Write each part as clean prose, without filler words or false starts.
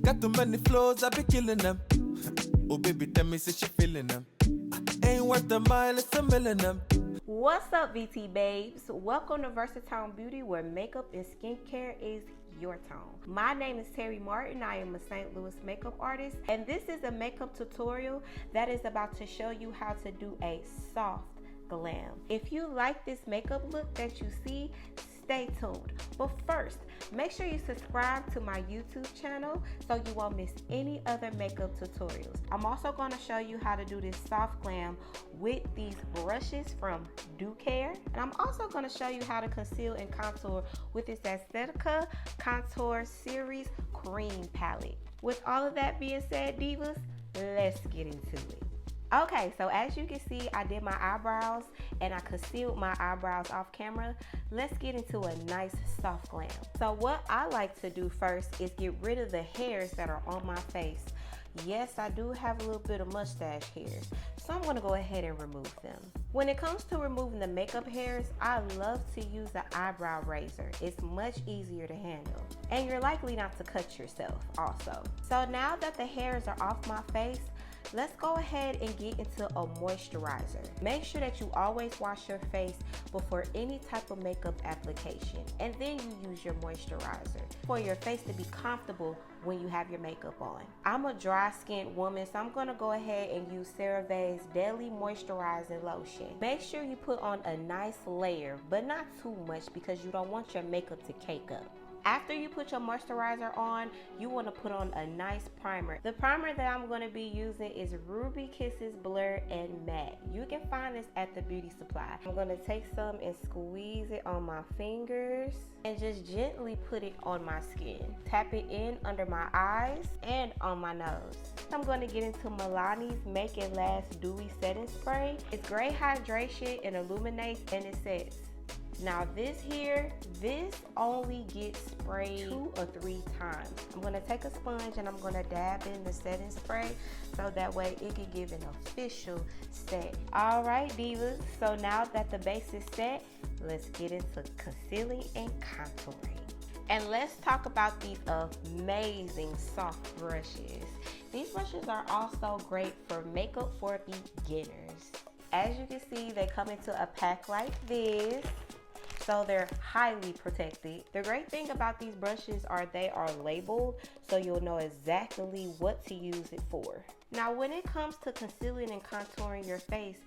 Got too many flows, I be killing them. Oh baby, tell me say she feeling them. Ain't worth a mile, it's a million them. What's up, VT babes? Welcome to Versatone Beauty, where makeup and skincare is your tone. My name is Terri Martin. I am a St. Louis makeup artist, and this is a makeup tutorial that is about to show you how to do a soft glam. If you like this makeup look that you see, stay tuned. But first, make sure you subscribe to my YouTube channel so you won't miss any other makeup tutorials. I'm also going to show you how to do this soft glam with these brushes from Do Care. And I'm also going to show you how to conceal and contour with this Aesthetica Contour Series Cream Palette. With all of that being said, divas, let's get into it. Okay, so as you can see, I did my eyebrows and I concealed my eyebrows off camera. Let's get into a nice soft glam. So what I like to do first is get rid of the hairs that are on my face. Yes, I do have a little bit of mustache hairs, so I'm going to go ahead and remove them. When it comes to removing the makeup hairs, I love to use the eyebrow razor. It's much easier to handle, and you're likely not to cut yourself also. So now that the hairs are off my face, let's go ahead and get into a moisturizer. Make sure that you always wash your face before any type of makeup application, and then you use your moisturizer for your face to be comfortable when you have your makeup on. I'm a dry skinned woman, so I'm gonna go ahead and use CeraVe's Daily Moisturizing Lotion. Make sure you put on a nice layer, but not too much because you don't want your makeup to cake up. After you put your moisturizer on, you want to put on a nice primer. The primer that I'm going to be using is Ruby Kisses Blur and Matte. You can find this at the beauty supply. I'm going to take some and squeeze it on my fingers and just gently put it on my skin. Tap it in under my eyes and on my nose. I'm going to get into Milani's Make It Last Dewy Setting Spray. It's great hydration and illuminates, and it sets. Now this only gets sprayed 2 or 3 times. I'm going to take a sponge and I'm going to dab in the setting spray so that way it can give an official set. Alright divas, so now that the base is set, let's get into concealing and contouring. And let's talk about these amazing soft brushes. These brushes are also great for makeup for beginners. As you can see, they come into a pack like this, so they're highly protected. The great thing about these brushes are they are labeled, so you'll know exactly what to use it for. Now when it comes to concealing and contouring your face,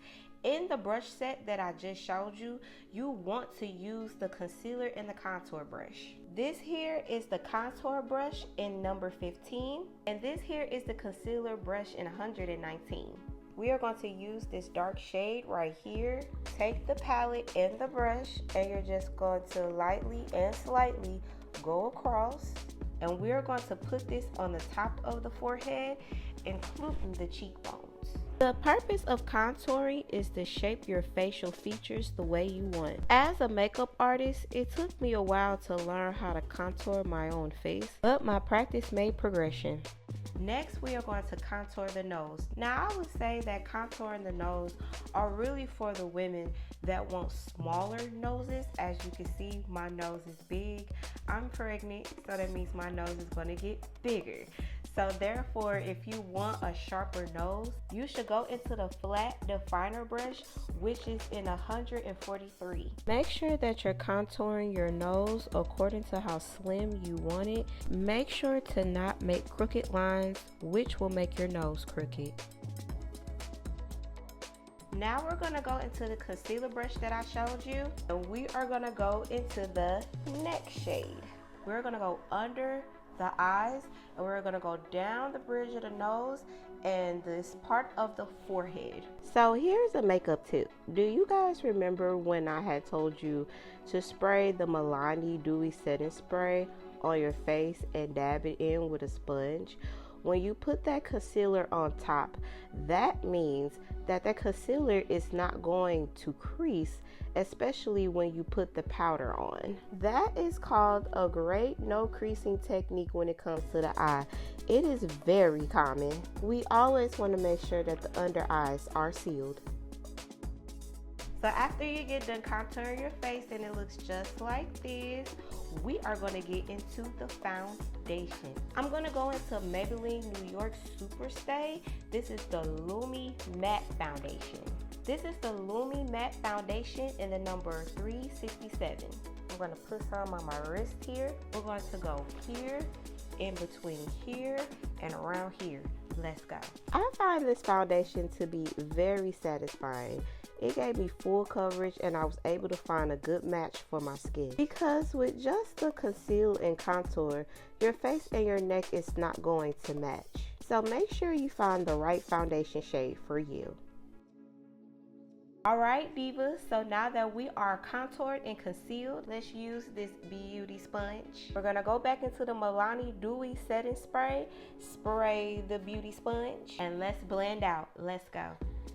in the brush set that I just showed you, you want to use the concealer and the contour brush. This here is the contour brush in number 15, and this here is the concealer brush in 119. We are going to use this dark shade right here. Take the palette and the brush, and you're just going to lightly and slightly go across. And we're going to put this on the top of the forehead, including the cheekbones. The purpose of contouring is to shape your facial features the way you want. As a makeup artist, it took me a while to learn how to contour my own face, but my practice made progression. Next, we are going to contour the nose. Now, I would say that contouring the nose are really for the women that want smaller noses. As you can see, my nose is big. I'm pregnant, so that means my nose is going to get bigger. So therefore, if you want a sharper nose, you should go into the flat definer brush, which is in 143. Make sure that you're contouring your nose according to how slim you want it. Make sure to not make crooked lines, which will make your nose crooked. Now we're going to go into the concealer brush that I showed you, and we are going to go into the neck shade. We're going to go under the eyes, and we're going to go down the bridge of the nose and this part of the forehead. So here's a makeup tip. Do you guys remember when I had told you to spray the Milani Dewy Setting Spray on your face and dab it in with a sponge? When you put that concealer on top, that means that the concealer is not going to crease, especially when you put the powder on. That is called a great no creasing technique when it comes to the eye. It is very common. We always want to make sure that the under eyes are sealed. So after you get done contouring your face and it looks just like this, we are going to get into the foundation. I'm going to go into Maybelline New York Superstay. This is the Lumi Matte Foundation. This is the Lumi Matte Foundation in the number 367. I'm going to put some on my wrist here. We're going to go here, in between here, and around here. Let's go. I find this foundation to be very satisfying. It gave me full coverage and I was able to find a good match for my skin. Because with just the conceal and contour, your face and your neck is not going to match. So make sure you find the right foundation shade for you. Alright Divas, so now that we are contoured and concealed, let's use this beauty sponge. We're going to go back into the Milani Dewy Setting Spray, spray the beauty sponge, and let's blend out. Let's go.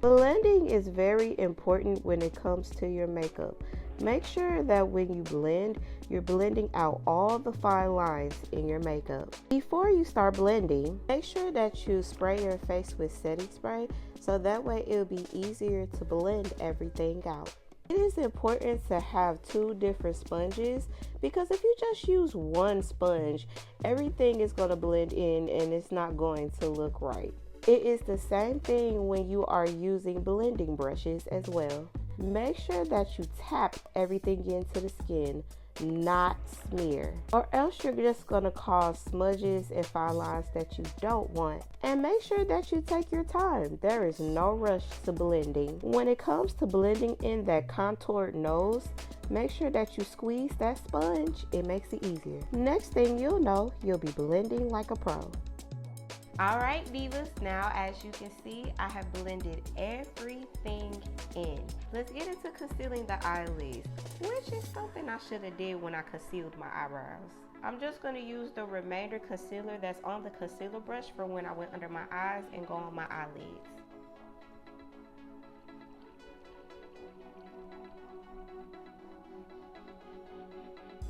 Blending is very important when it comes to your makeup. Make sure that when you blend, you're blending out all the fine lines in your makeup. Before you start blending, make sure that you spray your face with setting spray so that way it'll be easier to blend everything out. It is important to have two different sponges because if you just use one sponge, everything is going to blend in and it's not going to look right. It is the same thing when you are using blending brushes as well. Make sure that you tap everything into the skin, not smear, or else you're just going to cause smudges and fine lines that you don't want. And make sure that you take your time. There is no rush to blending. When it comes to blending in that contoured nose, make sure that you squeeze that sponge. It makes it easier. Next thing you'll know, you'll be blending like a pro. Alright Divas, now as you can see, I have blended everything in. Let's get into concealing the eyelids, which is something I should have did when I concealed my eyebrows. I'm just going to use the remainder concealer that's on the concealer brush for when I went under my eyes and go on my eyelids.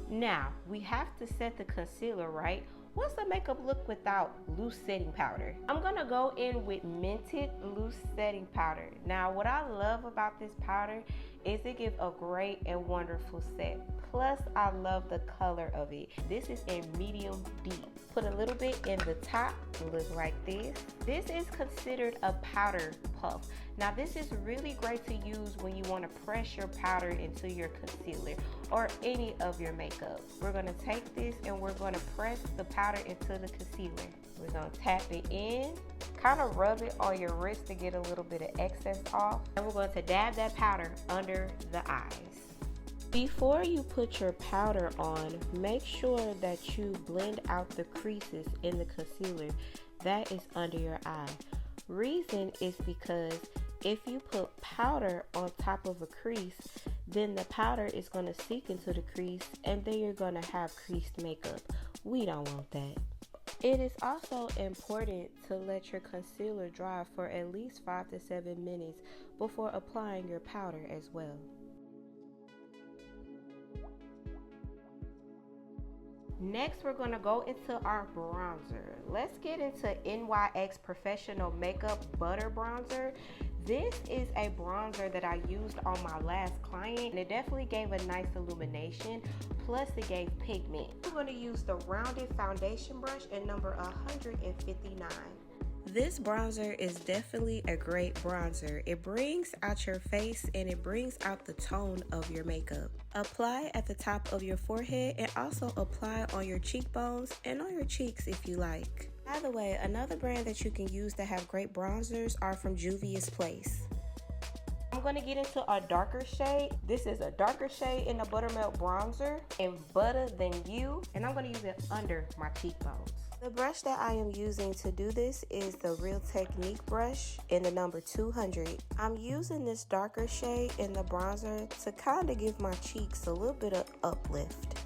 Now, we have to set the concealer right. What's the makeup look without loose setting powder? I'm gonna go in with Mented Loose Setting Powder. Now, what I love about this powder is it gives a great and wonderful set. Plus, I love the color of it. This is in medium deep. Put a little bit in the top, look like this. This is considered a powder puff. Now, this is really great to use when you want to press your powder into your concealer or any of your makeup. We're going to take this and we're going to press the powder into the concealer. We're going to tap it in, kind of rub it on your wrist to get a little bit of excess off. And we're going to dab that powder under the eyes. Before you put your powder on, make sure that you blend out the creases in the concealer that is under your eye. Reason is because if you put powder on top of a crease, then the powder is going to seep into the crease and then you're going to have creased makeup. We don't want that. It is also important to let your concealer dry for at least 5 to 7 minutes before applying your powder as well. Next, we're going to go into our bronzer. Let's get into NYX Professional Makeup Butter Bronzer. This is a bronzer that I used on my last client and it definitely gave a nice illumination, plus it gave pigment. I'm going to use the rounded foundation brush in number 159. This bronzer is definitely a great bronzer. It brings out your face and it brings out the tone of your makeup. Apply at the top of your forehead and also apply on your cheekbones and on your cheeks if you like. By the way, another brand that you can use that have great bronzers are from Juvia's Place. I'm going to get into a darker shade. This is a darker shade in the Buttermelt bronzer in Butta Than You, and I'm going to use it under my cheekbones. The brush that I am using to do this is the Real Technique brush in the number 200. I'm using this darker shade in the bronzer to kind of give my cheeks a little bit of uplift.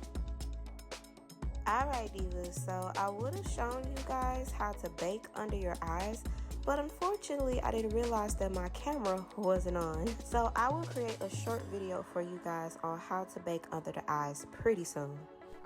Alright Divas, so I would have shown you guys how to bake under your eyes, but unfortunately I didn't realize that my camera wasn't on. So I will create a short video for you guys on how to bake under the eyes pretty soon.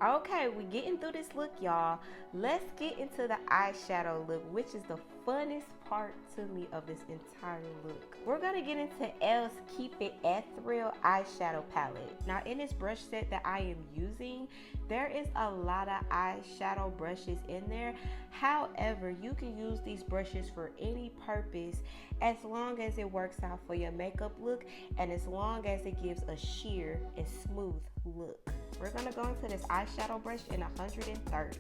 Okay, we getting through this look, y'all. Let's get into the eyeshadow look, which is the funnest part to me of this entire look. We're gonna get into Elle's Keep It Ethereal eyeshadow palette. Now in this brush set that I am using, there is a lot of eyeshadow brushes in there. However, you can use these brushes for any purpose as long as it works out for your makeup look and as long as it gives a sheer and smooth look. We're gonna go into this eyeshadow brush in 130.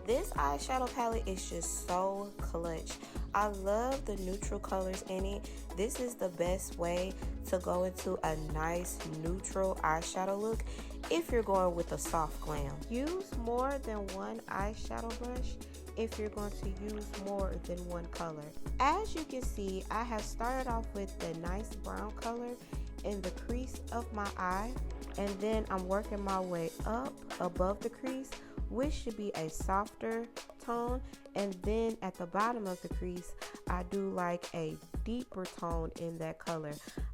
This eyeshadow palette is just so clutch. I love the neutral colors in it. This is the best way to go into a nice neutral eyeshadow look if you're going with a soft glam. Use more than one eyeshadow brush if you're going to use more than one color. As you can see, I have started off with the nice brown color in the crease of my eye, and then I'm working my way up above the crease, which should be a softer tone, and then at the bottom of the crease I do like a deeper tone in that color.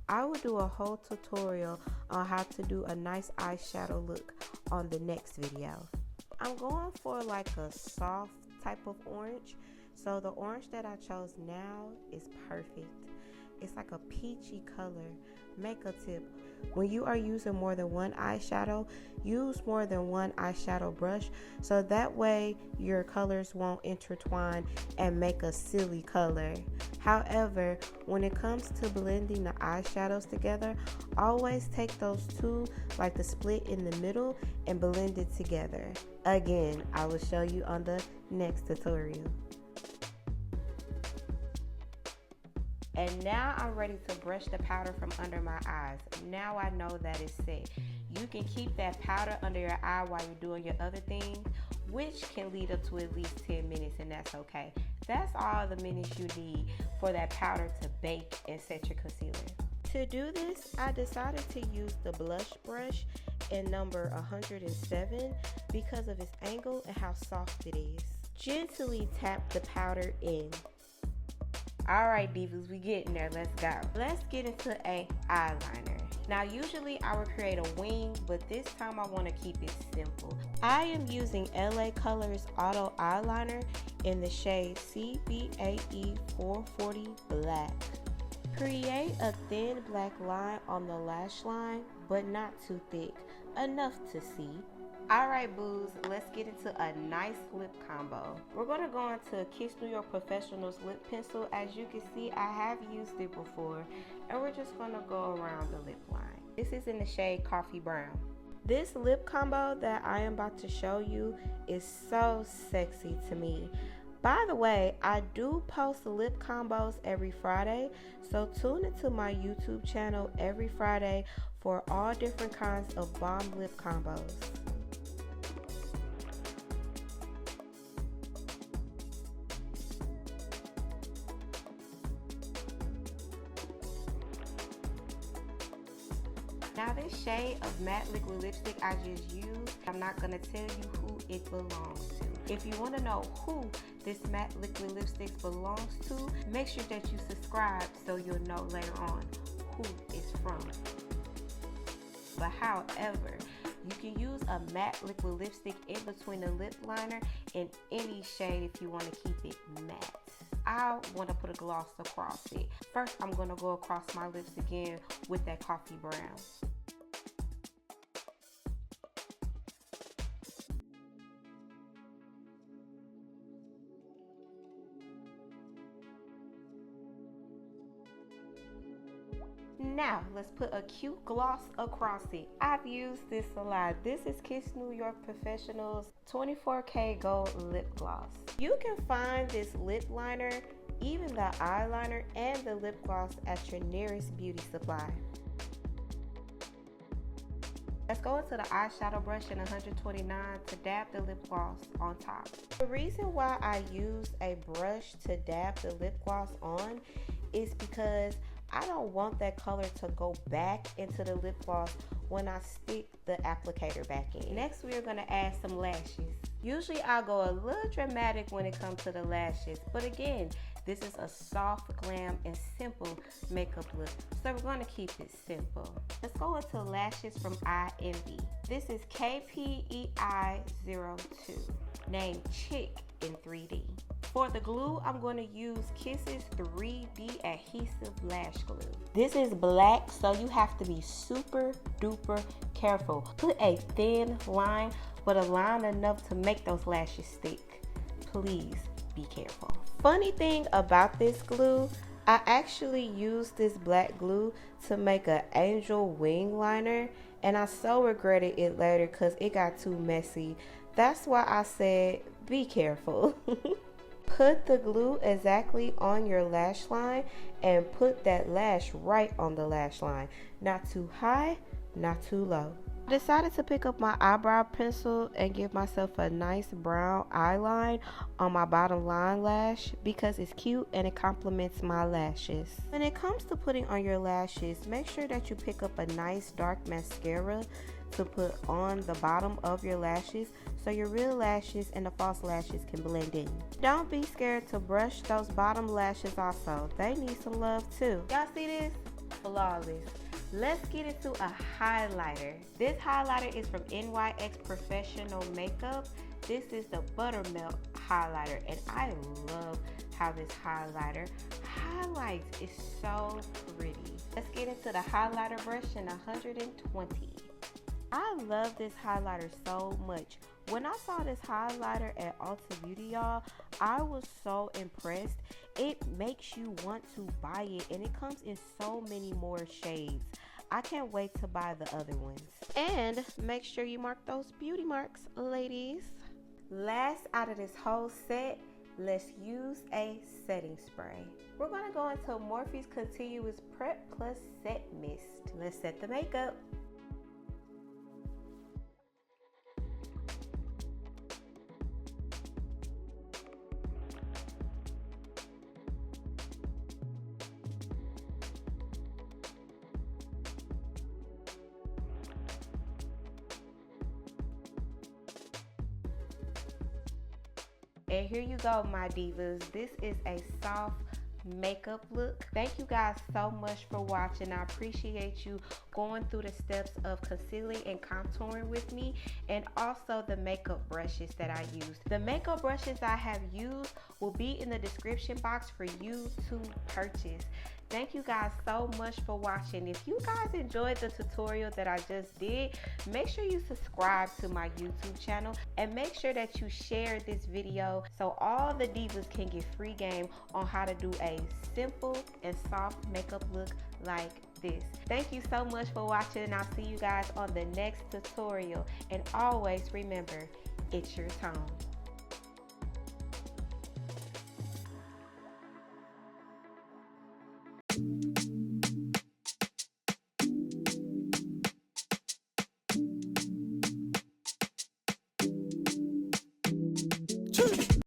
I will do a whole tutorial on how to do a nice eyeshadow look on the next video. I'm going for like a soft type of orange, so the orange that I chose now is perfect. It's like a peachy color. Makeup tip: when you are using more than one eyeshadow, use more than one eyeshadow brush, so that way your colors won't intertwine and make a silly color. However, when it comes to blending the eyeshadows together, always take those two, like the split in the middle, and blend it together. Again, I will show you on the next tutorial. And now I'm ready to brush the powder from under my eyes. Now I know that it's set. You can keep that powder under your eye while you're doing your other things, which can lead up to at least 10 minutes, and that's okay. That's all the minutes you need for that powder to bake and set your concealer. To do this, I decided to use the blush brush in number 107 because of its angle and how soft it is. Gently tap the powder in. Alright divas, we getting there, let's go. Let's get into a eyeliner. Now usually I would create a wing, but this time I want to keep it simple. I am using LA Colors Auto Eyeliner in the shade CBAE 440 Black. Create a thin black line on the lash line, but not too thick, enough to see. Alright boos, let's get into a nice lip combo. We're going to go into Kiss New York Professional's lip pencil. As you can see, I have used it before, and we're just going to go around the lip line. This is in the shade Coffee Brown. This lip combo that I am about to show you is so sexy to me. By the way, I do post lip combos every Friday, so tune into my YouTube channel every Friday for all different kinds of bomb lip combos. Now this shade of matte liquid lipstick I just used, I'm not going to tell you who it belongs to. If you want to know who this matte liquid lipstick belongs to, make sure that you subscribe so you'll know later on who it's from. But however, you can use a matte liquid lipstick in between the lip liner in any shade if you want to keep it matte. I want to put a gloss across it. First, I'm going to go across my lips again with that coffee brown. Now, let's put a cute gloss across it. I've used this a lot. This is Kiss New York Professional's 24K Gold Lip Gloss. You can find this lip liner, even the eyeliner, and the lip gloss at your nearest beauty supply. Let's go into the eyeshadow brush in 129 to dab the lip gloss on top. The reason why I use a brush to dab the lip gloss on is because I don't want that color to go back into the lip gloss when I stick the applicator back in. Next, we are going to add some lashes. Usually I go a little dramatic when it comes to the lashes, but again, this is a soft, glam, and simple makeup look, so we're going to keep it simple. Let's go into lashes from Eye Envy. This is KPEI02, named Chic in 3D. For the glue, I'm going to use Kiss's 3D adhesive lash glue. This is black, so you have to be super duper careful. Put a thin line, but a line enough to make those lashes stick. Please be careful. Funny thing about this glue, I actually used this black glue to make an angel wing liner, and I so regretted it later because it got too messy. That's why I said be careful. Put the glue exactly on your lash line and put that lash right on the lash line. Not too high, not too low. I decided to pick up my eyebrow pencil and give myself a nice brown eyeline on my bottom line lash because it's cute and it complements my lashes. When it comes to putting on your lashes, make sure that you pick up a nice dark mascara to put on the bottom of your lashes so your real lashes and the false lashes can blend in. Don't be scared to brush those bottom lashes also. They need some love too. Y'all see this? Flawless. Let's get into a highlighter. This highlighter is from NYX Professional Makeup. This is the Buttermelt highlighter, and I love how this highlighter highlights. It's so pretty. Let's get into the highlighter brush in 120. I love this highlighter so much. When I saw this highlighter at Ulta Beauty, y'all, I was so impressed. It makes you want to buy it, and it comes in so many more shades. I can't wait to buy the other ones. And make sure you mark those beauty marks, ladies. Last out of this whole set, let's use a setting spray. We're gonna go into Morphe's Continuous Prep Plus Set Mist. Let's set the makeup. And here you go, my divas. This is a soft makeup look. Thank you guys so much for watching. I appreciate you going through the steps of concealing and contouring with me, and also the makeup brushes that I used. The makeup brushes I have used will be in the description box for you to purchase. Thank you guys so much for watching. If you guys enjoyed the tutorial that I just did, make sure you subscribe to my YouTube channel and make sure that you share this video so all the divas can get free game on how to do a simple and soft makeup look like this. Thank you so much for watching, and I'll see you guys on the next tutorial. And always remember, it's your tone.